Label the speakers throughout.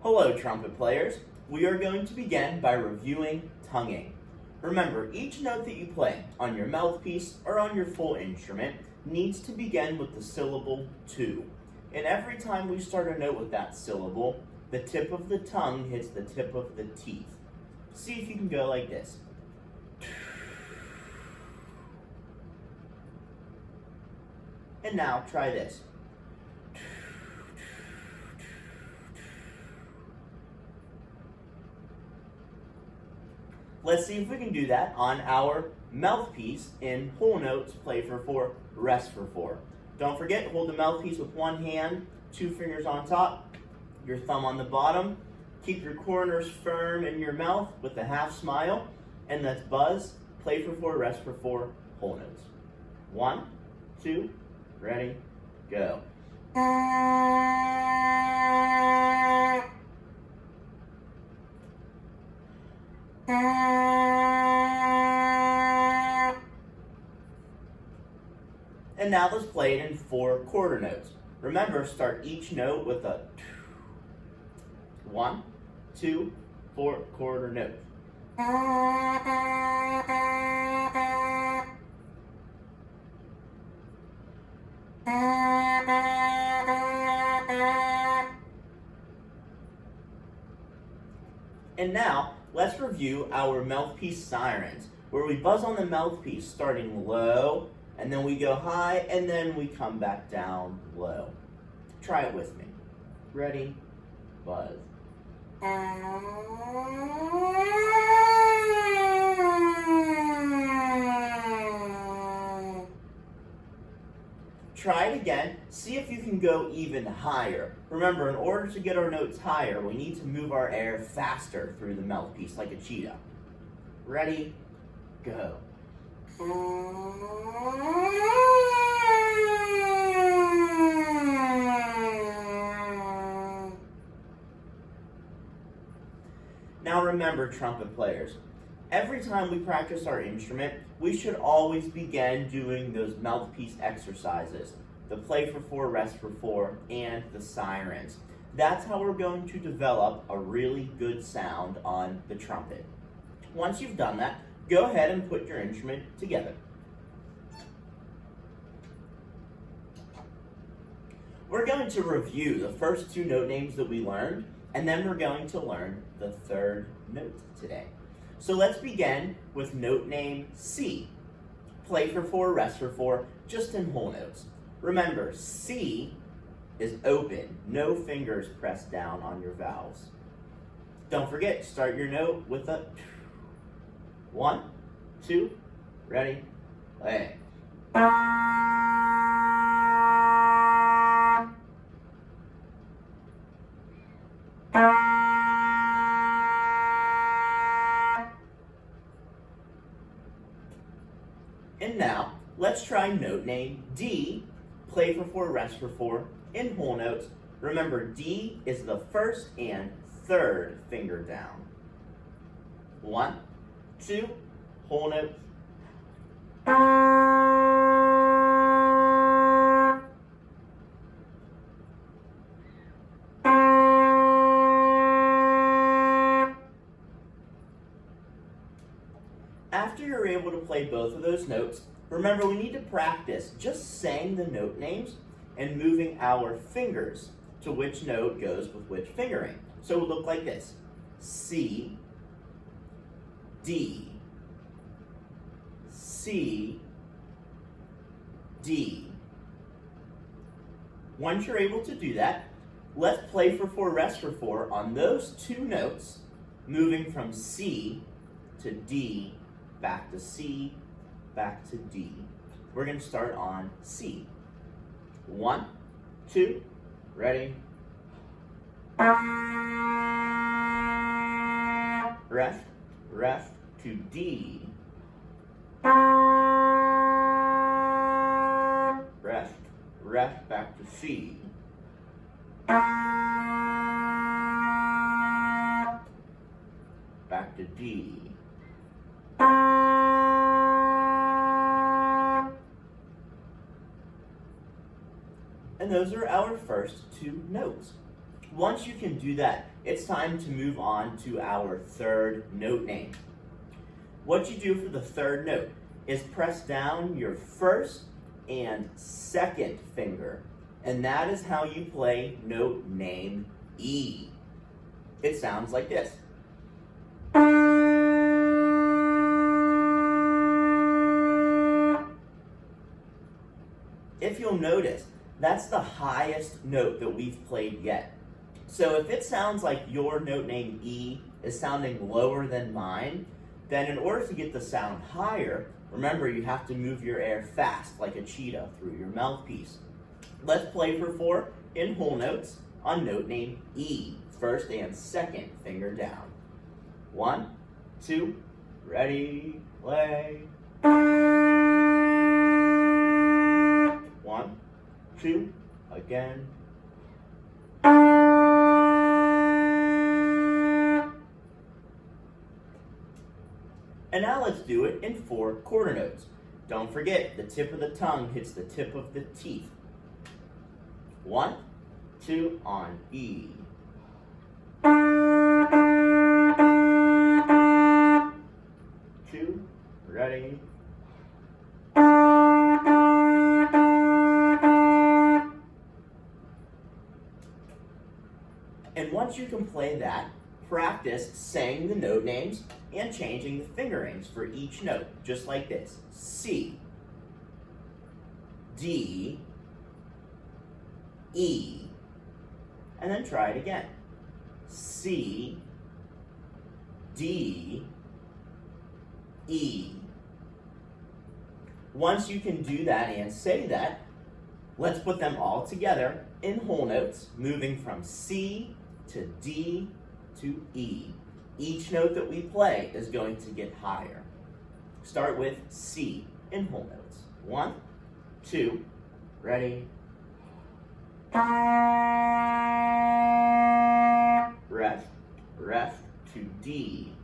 Speaker 1: Hello, trumpet players. We are going to begin by reviewing tonguing. Remember, each note that you play on your mouthpiece or on your full instrument needs to begin with the syllable to. And every time we start a note with that syllable, the tip of the tongue hits the tip of the teeth. See if you can go like this. And now try this. Let's see if we can do that on our mouthpiece in whole notes, play for 4, rest for 4. Don't forget, hold the mouthpiece with one hand, 2 fingers on top, your thumb on the bottom. Keep your corners firm in your mouth with a half smile, and let's buzz, play for 4, rest for 4, whole notes. 1, 2, ready, go. And now let's play it in 4 quarter notes. Remember, start each note with a 1, 2, 4 quarter notes. And now, let's review our Mouthpiece Sirens, where we buzz on the mouthpiece starting low, and then we go high, and then we come back down low. Try it with me. Ready? Buzz. Try it again. See if you can go even higher. Remember, in order to get our notes higher, we need to move our air faster through the mouthpiece like a cheetah. Ready? Go. Now remember, trumpet players, every time we practice our instrument, we should always begin doing those mouthpiece exercises, the play for 4, rest for 4, and the sirens. That's how we're going to develop a really good sound on the trumpet. Once you've done that, go ahead and put your instrument together. We're going to review the first 2 note names that we learned, and then we're going to learn the 3rd note today. So let's begin with note name C. Play for 4, rest for 4, just in whole notes. Remember, C is open, no fingers pressed down on your vowels. Don't forget, start your note with a 1, 2, ready, play. And now, let's try note name D, play for 4, rest for 4, in whole notes. Remember, D is the 1st and 3rd finger down. 1, 2, whole notes. After you're able to play both of those notes, remember we need to practice just saying the note names and moving our fingers to which note goes with which fingering. So it would look like this: C, D, C, D. Once you're able to do that, let's play for 4, rest for 4 on those 2 notes, moving from C to D, back to C, back to D. We're going to start on C. 1, 2, ready. Rest, rest to D. Rest, rest back to C. Back to D. And those are our first 2 notes. Once you can do that, it's time to move on to our third note name. What you do for the third note is press down your first and second finger, and that is how you play note name E. It sounds like this. If you'll notice, that's the highest note that we've played yet. So if it sounds like your note name E is sounding lower than mine, then in order to get the sound higher, remember you have to move your air fast like a cheetah through your mouthpiece. Let's play for 4 in whole notes on note name E, first and second finger down. 1, 2, ready, play. 1, 2, again. And now let's do it in 4 quarter notes. Don't forget, the tip of the tongue hits the tip of the teeth. 1, 2 on E. 2, ready. And once you can play that, practice saying the note names and changing the fingerings for each note, just like this. C, D, E, and then try it again. C, D, E. Once you can do that and say that, let's put them all together in whole notes, moving from C to D to E. Each note that we play is going to get higher. Start with C in whole notes. 1, 2, ready. Rest, rest to D.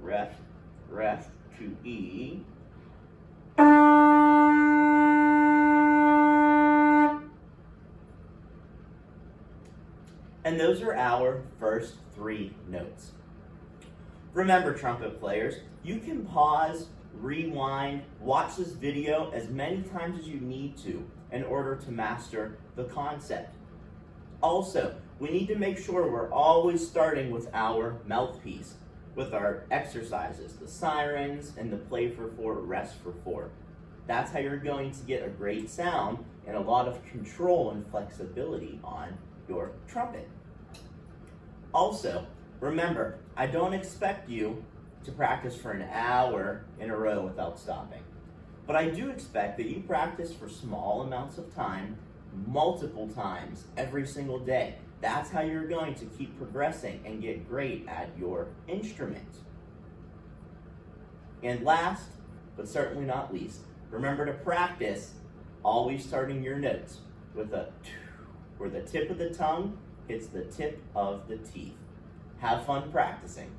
Speaker 1: Rest, rest to E. And those are our first 3 notes. Remember, trumpet players, you can pause, rewind, watch this video as many times as you need to in order to master the concept. Also, we need to make sure we're always starting with our mouthpiece, with our exercises, the sirens and the play for 4, rest for 4. That's how you're going to get a great sound and a lot of control and flexibility on your trumpet. Also, remember, I don't expect you to practice for an hour in a row without stopping. But I do expect that you practice for small amounts of time, multiple times, every single day. That's how you're going to keep progressing and get great at your instrument. And last, but certainly not least, remember to practice always starting your notes with a where the tip of the tongue hits the tip of the teeth. Have fun practicing.